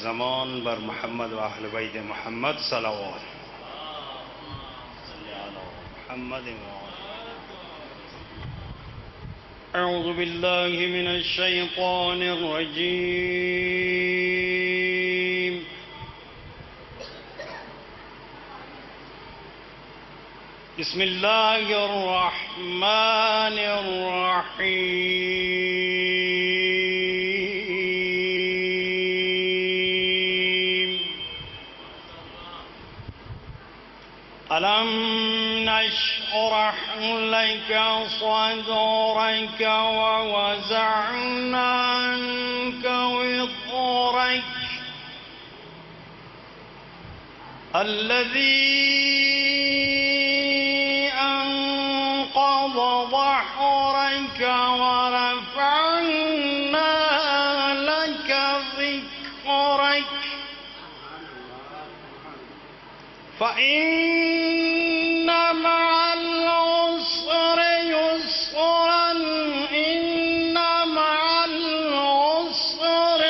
ज़मान बर मोहम्मद व अहल बैत मोहम्मद सलावत मोहम्मद। अऊज़ु बिल्लाहि मिनश शैतानिर रजीम। बिस्मिल्लाहिर रहमानिर रहीम। अलम नशरह लका सदरक व वज़अना अन्का विज़रक अल्लज़ी أنقض ظهرك ورفعنا لك ذكرك فإن مع العسر يسرا إن مع العسر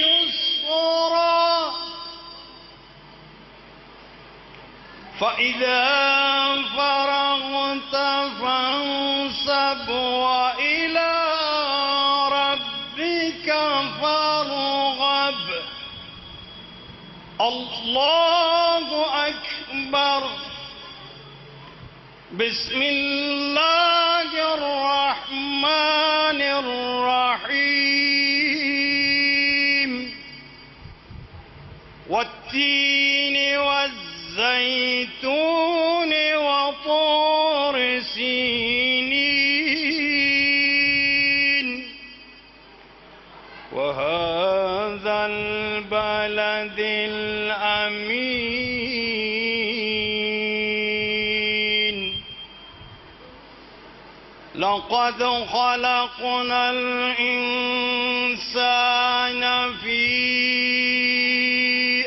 يسرا فإذا فرغت فانصب وإلى ربك فارغب الله أكبر بسم الله الرحمن الرحيم والتين والزيتون وطور سينين وهذا البلد الأمين لقد خلقنا الإنسان في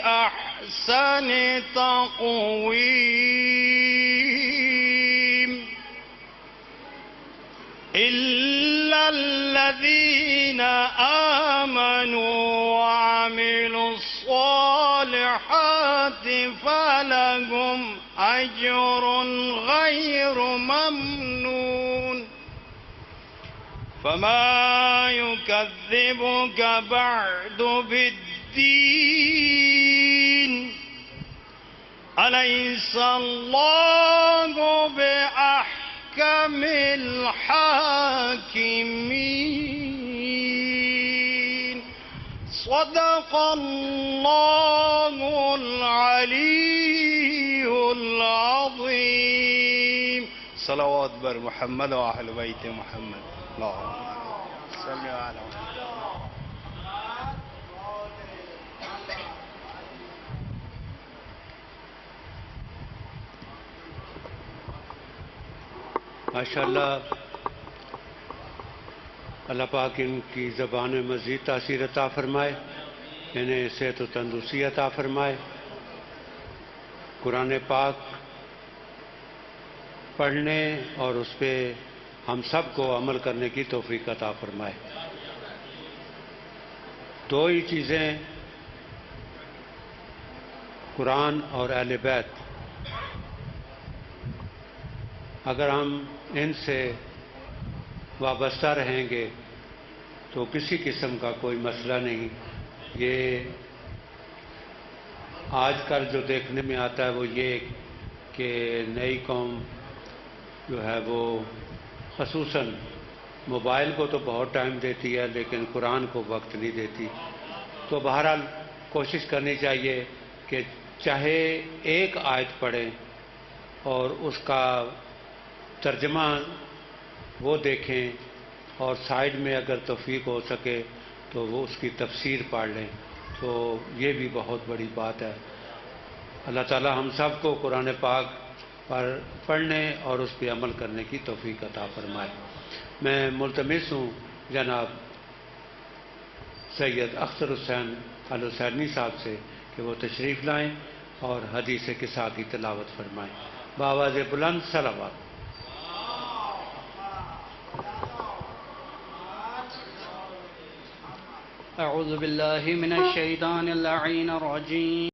أحسن تقويم إلا الذين آمنوا وعملوا الصالحات فلهم أجر غير ممنون فما يكذبك بعد بالدين أليس الله بأحكم الحاكمين صدق الله العلي العظيم صلوات بر محمد و اهل بیت محمد اللهم صل على माशाअल्लाह। अल्लाह पाक इनकी ज़बान में मज़ीद तासीर अता फ़रमाए, इन्हें सेहत व तंदुरुस्ती अता फ़रमाए। कुरान पाक पढ़ने और उस पर हम सब को अमल करने की तौफ़ीक़ अता फ़रमाए। दो ही चीज़ें कुरान और अहले बैत, अगर हम इनसे वाबस्ता रहेंगे तो किसी किस्म का कोई मसला नहीं। ये आजकल जो देखने में आता है वो ये कि नई कौम जो है वो ख़ुसूसन मोबाइल को तो बहुत टाइम देती है लेकिन कुरान को वक्त नहीं देती। तो बहरहाल कोशिश करनी चाहिए कि चाहे एक आयत पढ़ें और उसका तर्जमा वो देखें और साइड में अगर तौफीक हो सके तो वो उसकी तफसीर पढ़ लें, तो ये भी बहुत बड़ी बात है। अल्लाह ताला हम सब को कुरान पाक पर पढ़ने और उस पर अमल करने की तौफीक अता फरमाए। मैं मुल्तमिस हूँ जनाब सैयद अख्तर हुसैन अल हुसैनी साहब से कि वो तशरीफ़ लाएँ और हदीस किसा की तिलावत फरमाएँ। बावाज़ बुलंद सलावत। अऊज़ु बिल्लाहि मिनश शैतानिर रजीम।